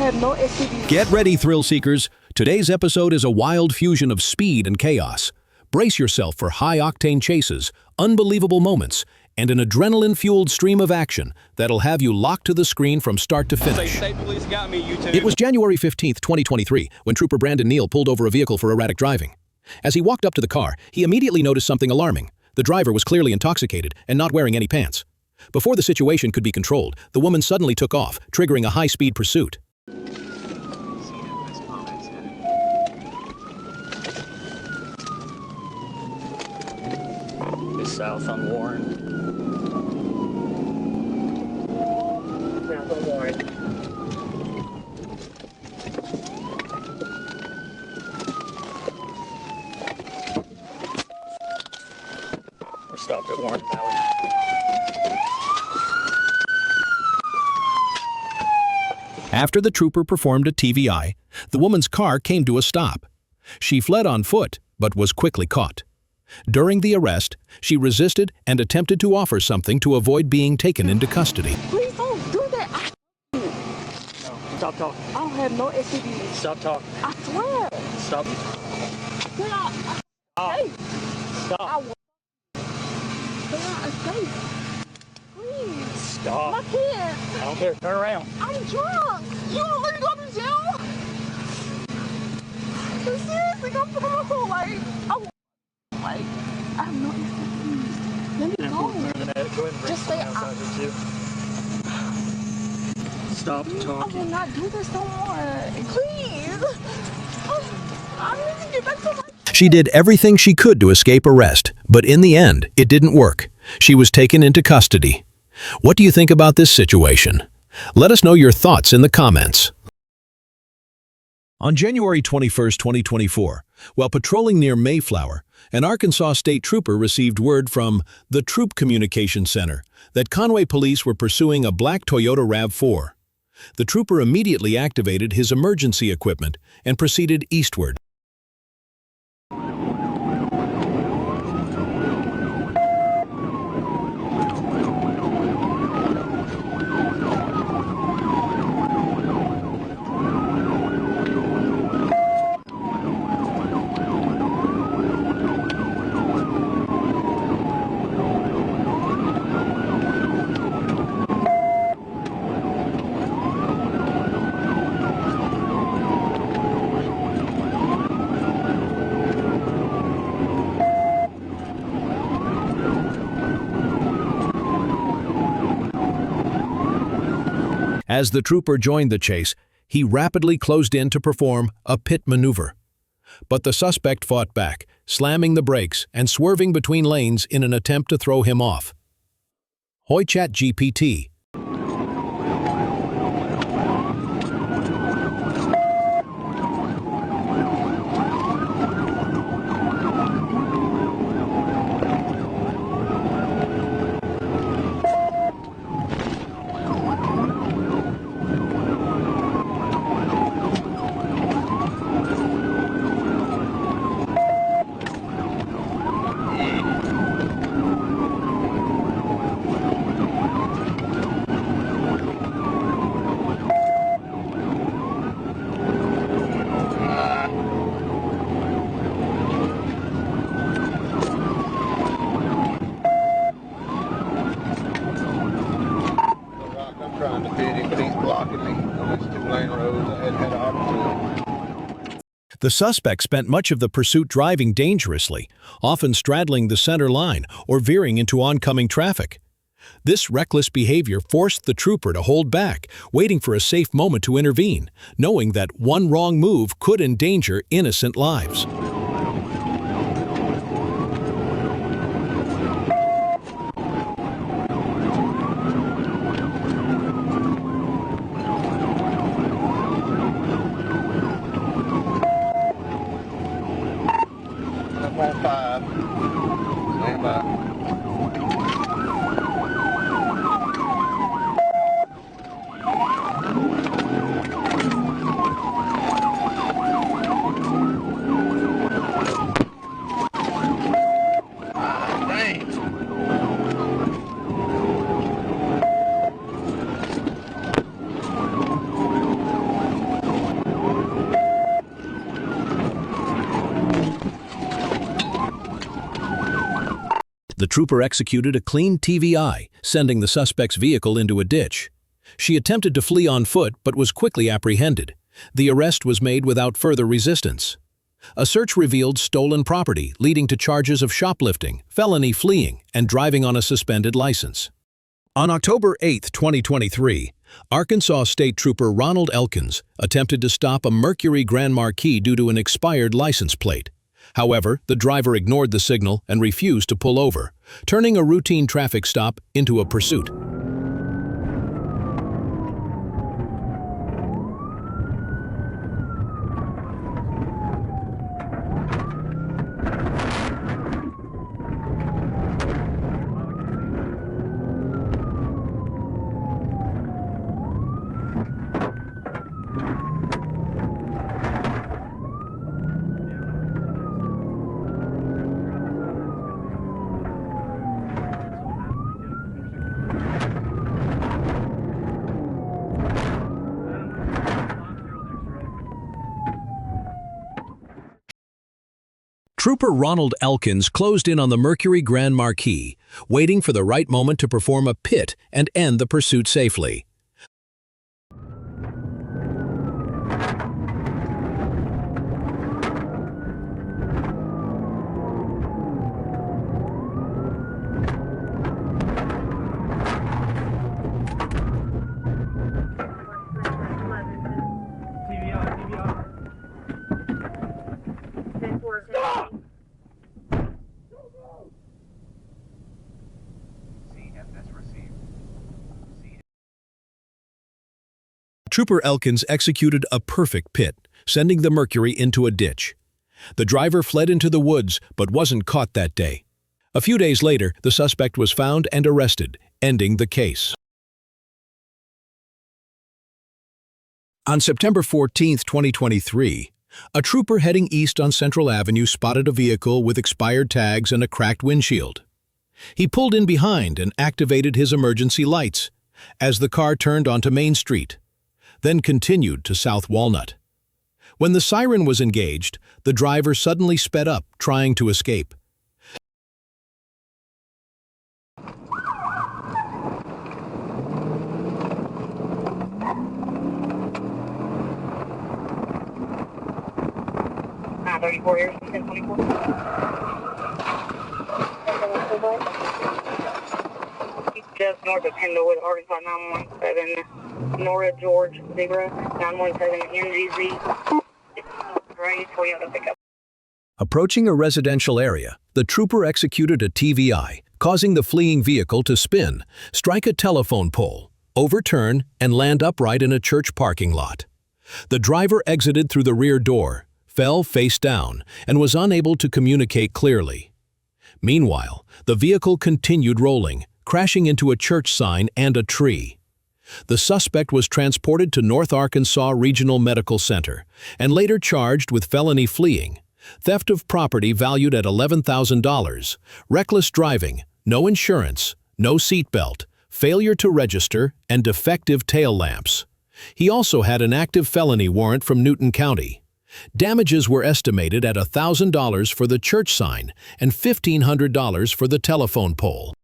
have no STDs. Get ready, thrill seekers. Today's episode is a wild fusion of speed and chaos. Brace yourself for high-octane chases, unbelievable moments, and an adrenaline-fueled stream of action that'll have you locked to the screen from start to finish. State police got me, YouTube. It was January 15th, 2023, when Trooper Brandon Neal pulled over a vehicle for erratic driving. As he walked up to the car, he immediately noticed something alarming. The driver was clearly intoxicated and not wearing any pants. Before the situation could be controlled, the woman suddenly took off, triggering a high-speed pursuit. South on Warren. South on Warren. We're stopped at Warren Valley. After the trooper performed a TVI, the woman's car came to a stop. She fled on foot, but was quickly caught. During the arrest, she resisted and attempted to offer something to avoid being taken into custody. Please don't do that. No, stop talking. I don't have no STDs. Stop talking. I swear. Stop. Can I escape? I Stop. will. Can I escape? Please. Stop. My kids. I don't care. Turn around. I'm drunk. You don't let me go to jail? Seriously, go for my whole life. I have no STDs. Let me go. Go ahead and bring Just say outside here too. Stop I talking. will not do this no more. Please. I need to get back to my... She did everything she could to escape arrest, but in the end, it didn't work. She was taken into custody. What do you think about this situation? Let us know your thoughts in the comments. On January 21, 2024, while patrolling near Mayflower, an Arkansas state trooper received word from the Troop Communication Center that Conway police were pursuing a black Toyota RAV4. The trooper immediately activated his emergency equipment and proceeded eastward. As the trooper joined the chase, he rapidly closed in to perform a pit maneuver. But the suspect fought back, slamming the brakes and swerving between lanes in an attempt to throw him off. Hoy ChatGPT. Trying to fit him, but he's blocking me on this two-lane road. I hadn't had an opportunity. The suspect spent much of the pursuit driving dangerously, often straddling the center line or veering into oncoming traffic. This reckless behavior forced the trooper to hold back, waiting for a safe moment to intervene, knowing that one wrong move could endanger innocent lives. I'm on 5. Stand by. trooper executed a clean TVI, sending the suspect's vehicle into a ditch. She attempted to flee on foot but was quickly apprehended. The arrest was made without further resistance. A search revealed stolen property, leading to charges of shoplifting, felony fleeing, and driving on a suspended license. On October 8, 2023, Arkansas State Trooper Ronald Elkins attempted to stop a Mercury Grand Marquis due to an expired license plate. However, the driver ignored the signal and refused to pull over, turning a routine traffic stop into a pursuit. Trooper Ronald Elkins closed in on the Mercury Grand Marquis, waiting for the right moment to perform a pit and end the pursuit safely. Trooper Elkins executed a perfect pit, sending the Mercury into a ditch. The driver fled into the woods but wasn't caught that day. A few days later, the suspect was found and arrested, ending the case. On September 14, 2023, a trooper heading east on Central Avenue spotted a vehicle with expired tags and a cracked windshield. He pulled in behind and activated his emergency lights as the car turned onto Main Street, then continued to South Walnut. When the siren was engaged, the driver suddenly sped up, trying to escape. Here's 1024. Just north of Pendlewood, Arkansas 917, Nora George 917 NGZ. Ready for you to pick up. Approaching a residential area, the trooper executed a TVI, causing the fleeing vehicle to spin, strike a telephone pole, overturn, and land upright in a church parking lot. The driver exited through the rear door, fell face down, and was unable to communicate clearly. Meanwhile, the vehicle continued rolling, crashing into a church sign and a tree. The suspect was transported to North Arkansas Regional Medical Center and later charged with felony fleeing, theft of property valued at $11,000, reckless driving, no insurance, no seatbelt, failure to register, and defective tail lamps. He also had an active felony warrant from Newton County. Damages were estimated at $1,000 for the church sign and $1,500 for the telephone pole.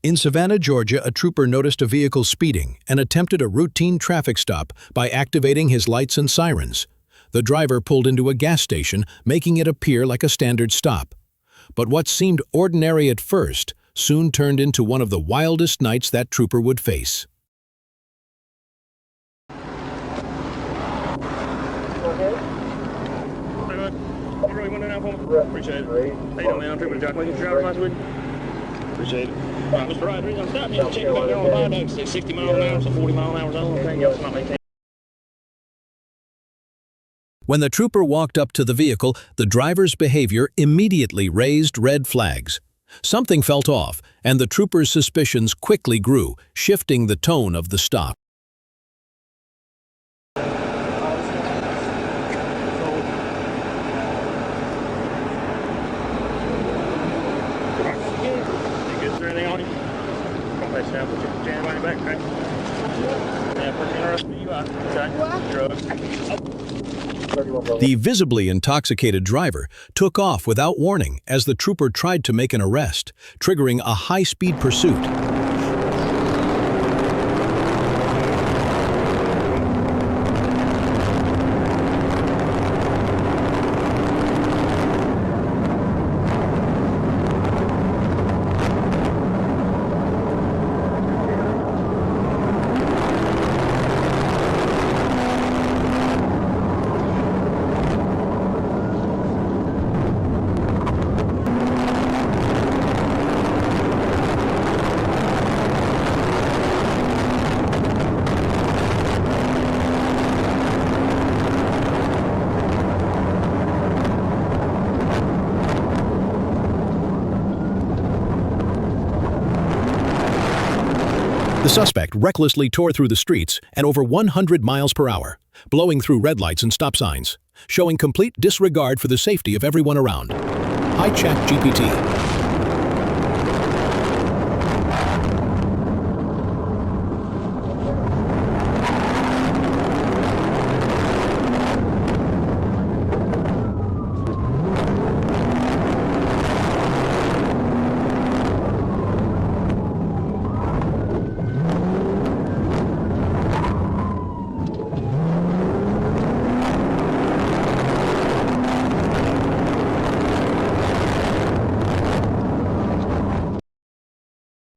In Savannah, Georgia, a trooper noticed a vehicle speeding and attempted a routine traffic stop by activating his lights and sirens. The driver pulled into a gas station, making it appear like a standard stop. But what seemed ordinary at first soon turned into one of the wildest nights that trooper would face. Appreciate it. How you doing, man? I'm Trooper Jack. Making driver's license with you? Appreciate it. Mr. Wright, the reason I'm stopping you is checking back there on the viaduct. 60 miles an hour, so 40 mile an hour zone. Okay, y'all not maintain. When the trooper walked up to the vehicle, the driver's behavior immediately raised red flags. Something felt off, and the trooper's suspicions quickly grew, shifting the tone of the stop. Now put your jam on your back, right? Yeah, put your arrest for you out. Okay. Drugs. The visibly intoxicated driver took off without warning as the trooper tried to make an arrest, triggering a high-speed pursuit. The suspect recklessly tore through the streets at over 100 miles per hour, blowing through red lights and stop signs, showing complete disregard for the safety of everyone around. Hi, ChatGPT.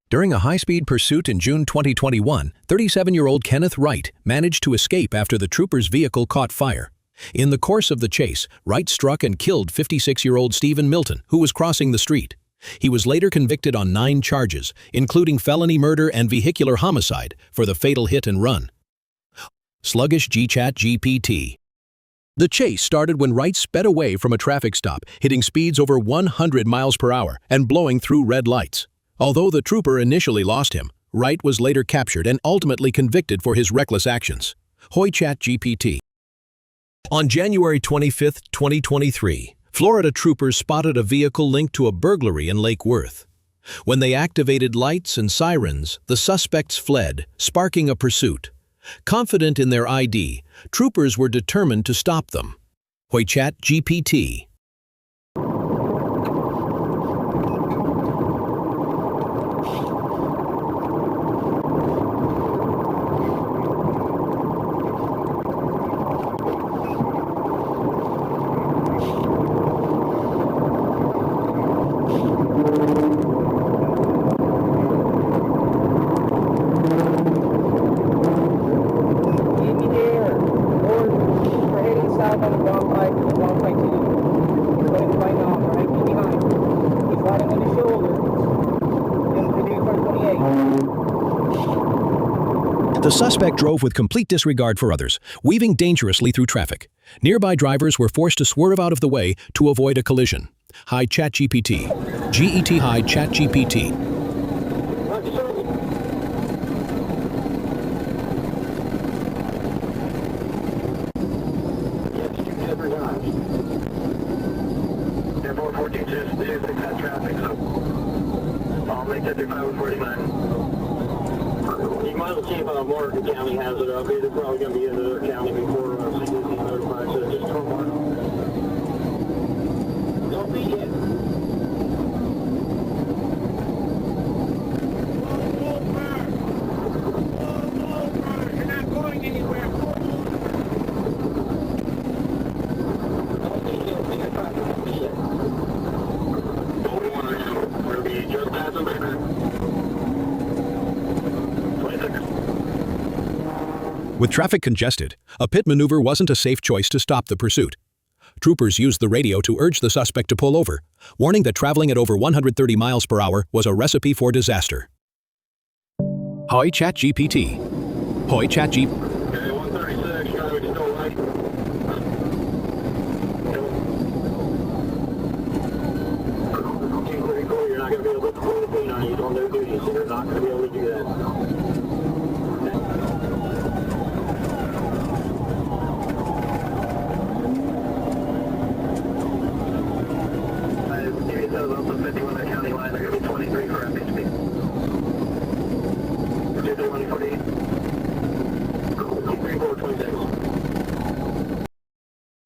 During a high-speed pursuit in June 2021, 37-year-old Kenneth Wright managed to escape after the trooper's vehicle caught fire. In the course of the chase, Wright struck and killed 56-year-old Stephen Milton, who was crossing the street. He was later convicted on 9 charges, including felony murder and vehicular homicide, for the fatal hit and run. Sluggish ChatGPT. The chase started when Wright sped away from a traffic stop, hitting speeds over 100 miles per hour and blowing through red lights. Although the trooper initially lost him, Wright was later captured and ultimately convicted for his reckless actions. Hoy ChatGPT. On January 25, 2023, Florida troopers spotted a vehicle linked to a burglary in Lake Worth. When they activated lights and sirens, the suspects fled, sparking a pursuit. Confident in their ID, troopers were determined to stop them. Hoy ChatGPT. The suspect drove with complete disregard for others, weaving dangerously through traffic. Nearby drivers were forced to swerve out of the way to avoid a collision. Hi ChatGPT. GET Hi ChatGPT. Morgan County has it up. They're probably going to be in their county before CDC notifies, so just come on. Don't be it. You're not going anywhere. Don't be it. 41 now. We'll be just passing back. With traffic congested, a pit maneuver wasn't a safe choice to stop the pursuit. Troopers used the radio to urge the suspect to pull over, warning that traveling at over 130 miles per hour was a recipe for disaster. Hoy ChatGPT. Hoy ChatGPT. Okay, 136, traffic still right. You're not going to be able to pull the pin on you on their duty, so you're not going to be able to do that.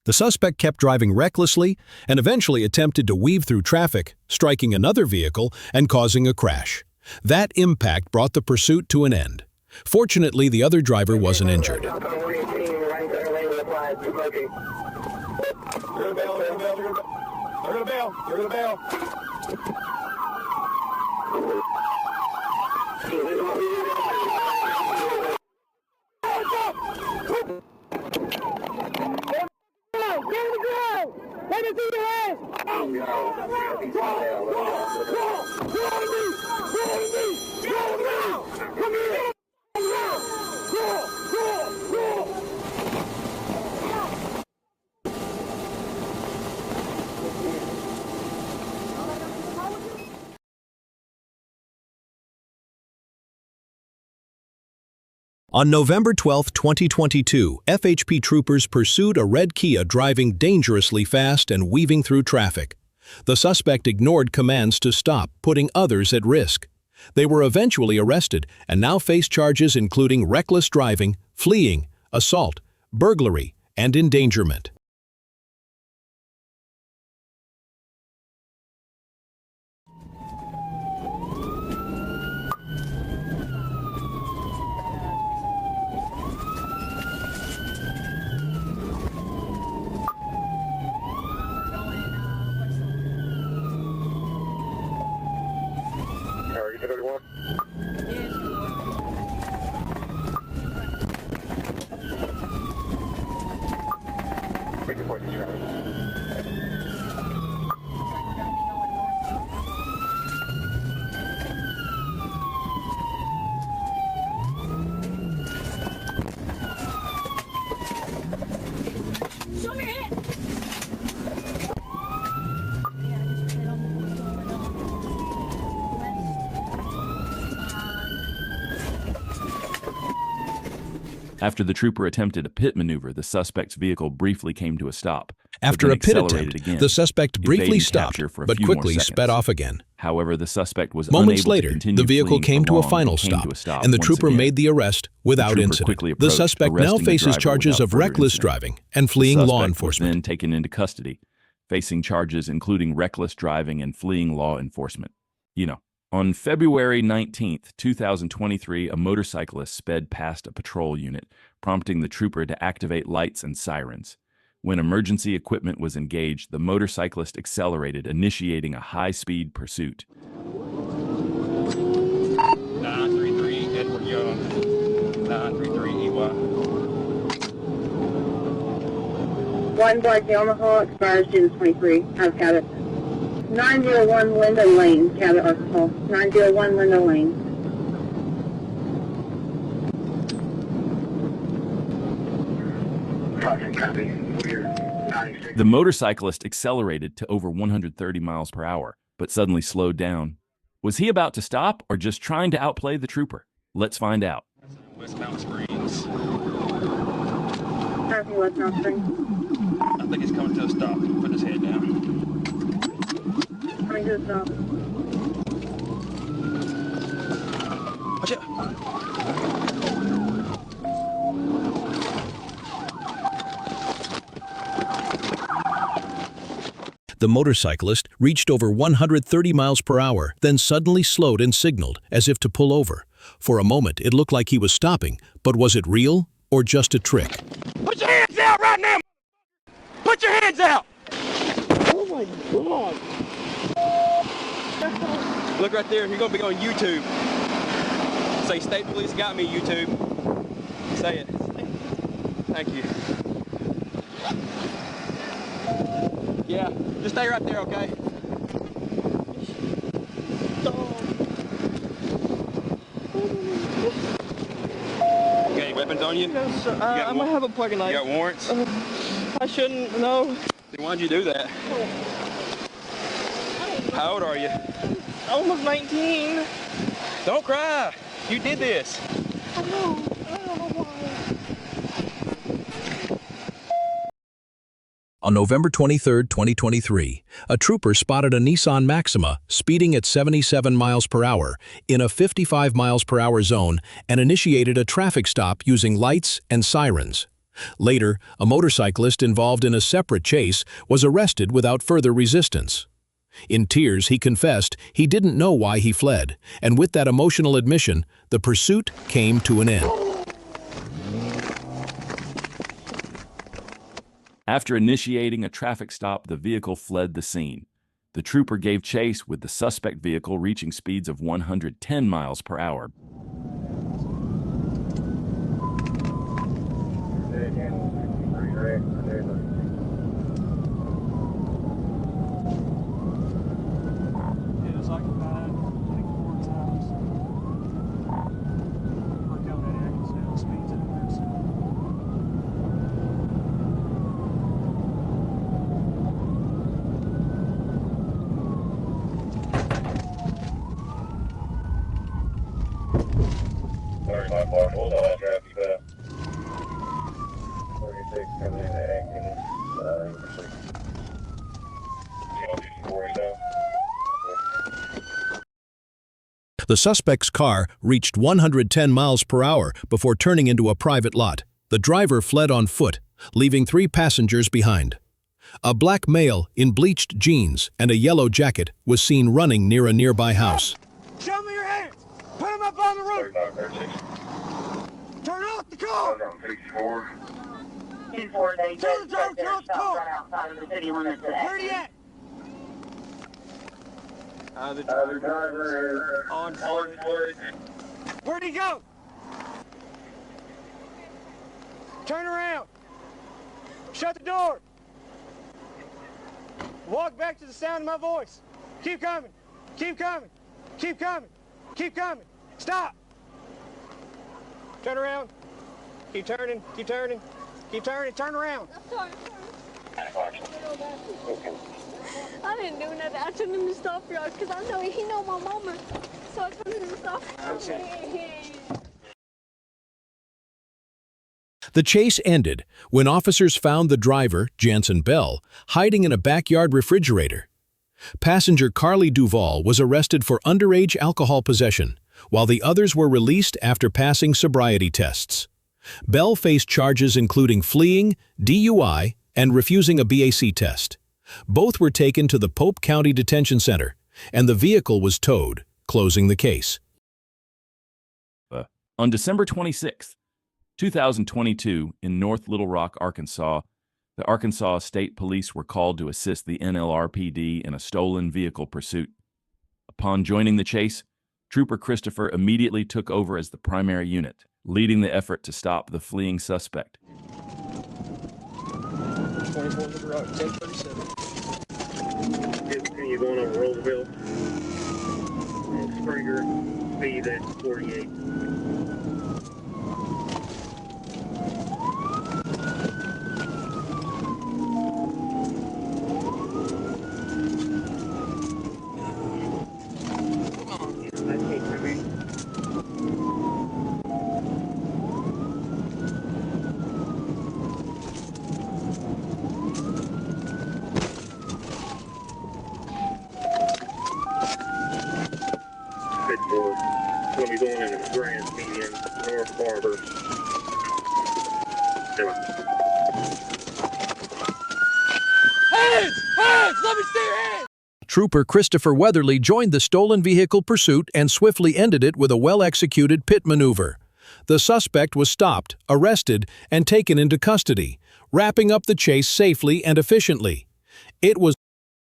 The suspect kept driving recklessly and eventually attempted to weave through traffic, striking another vehicle and causing a crash. That impact brought the pursuit to an end. Fortunately, the other driver wasn't injured. Let me see your hands! Come here! On November 12, 2022, FHP troopers pursued a red Kia driving dangerously fast and weaving through traffic. The suspect ignored commands to stop, putting others at risk. They were eventually arrested and now face charges including reckless driving, fleeing, assault, burglary, and endangerment. After the trooper attempted a pit maneuver, the suspect's vehicle briefly came to a stop. After a pit attempt, the suspect briefly stopped, but quickly sped off again. However, the suspect was Moments unable later, to continue the vehicle fleeing came to a along final and came stop, to a stop and the once trooper again. made the arrest without trooper incident. quickly The approached, suspect now arresting the faces driver charges without of further reckless incident. driving and The fleeing law suspect was enforcement. then taken into custody, facing charges including reckless driving and fleeing law enforcement. On February 19, 2023, a motorcyclist sped past a patrol unit, prompting the trooper to activate lights and sirens. When emergency equipment was engaged, the motorcyclist accelerated, initiating a high-speed pursuit. 933 Edward Young, 933 EY. One Black Yamaha expires June 23. I've got it. 901 Linda Lane, Cabot, Arkansas. 901 Linda Lane. The motorcyclist accelerated to over 130 miles per hour, but suddenly slowed down. Was he about to stop or just trying to outplay the trooper? Let's find out. West Mountain Springs. Traffic West Mountain Springs. I think he's coming to a stop. Put his head down. Coming to a stop. Watch out. The motorcyclist reached over 130 miles per hour, then suddenly slowed and signaled, as if to pull over. For a moment, it looked like he was stopping, but was it real or just a trick? Put your hands out right now! Put your hands out! Oh my God. Look right there. You're going to be on YouTube. Say, State Police got me, YouTube. Say it. Thank you. Yeah, just stay right there, okay? You got any weapons on you? No, sir. I'm gonna have a pocket knife. You got warrants? I shouldn't. No. Then why'd you do that? How old are you? Almost 19. Don't cry. You did this. I know. I don't know why. On November 23, 2023, a trooper spotted a Nissan Maxima speeding at 77 miles per hour in a 55 miles per hour zone and initiated a traffic stop using lights and sirens. Later, a motorcyclist involved in a separate chase was arrested without further resistance. In tears, he confessed he didn't know why he fled, and with that emotional admission, the pursuit came to an end. After initiating a traffic stop, the vehicle fled the scene. The trooper gave chase with the suspect vehicle reaching speeds of 110 miles per hour. The suspect's car reached 110 miles per hour before turning into a private lot. The driver fled on foot, leaving 3 passengers behind. A black male in bleached jeans and a yellow jacket was seen running near a nearby house. Show me your hands! Put them up on the roof! Turn off the car! 2-4, they just set their stop right outside of the city limits today. Where are you at? The driver is on foot. Where'd he go? Turn around. Shut the door. Walk back to the sound of my voice. Keep coming. Keep coming. Keep coming. Keep coming. Stop. Turn around. Keep turning. Keep turning. Keep turning. Turn around. I didn't do nothing. I told him to stop y'all because I know he know my mama. So I told him to stop. The chase ended when officers found the driver, Jansen Bell, hiding in a backyard refrigerator. Passenger Carly Duvall was arrested for underage alcohol possession, while the others were released after passing sobriety tests. Bell faced charges including fleeing, DUI, and refusing a BAC test. Both were taken to the Pope County Detention Center, and the vehicle was towed, closing the case. On December 26, 2022, in North Little Rock, Arkansas, the Arkansas State Police were called to assist the NLRPD in a stolen vehicle pursuit. Upon joining the chase, Trooper Christopher immediately took over as the primary unit, leading the effort to stop the fleeing suspect. 24 Little Rock, 1037. You're going over Roosevelt. And Springer, speed at 48. We'll be going into the Grand Median, North Harbor. Hands! Hands! Let me see your hands! Trooper Christopher Weatherly joined the stolen vehicle pursuit and swiftly ended it with a well-executed pit maneuver. The suspect was stopped, arrested, and taken into custody, wrapping up the chase safely and efficiently. It was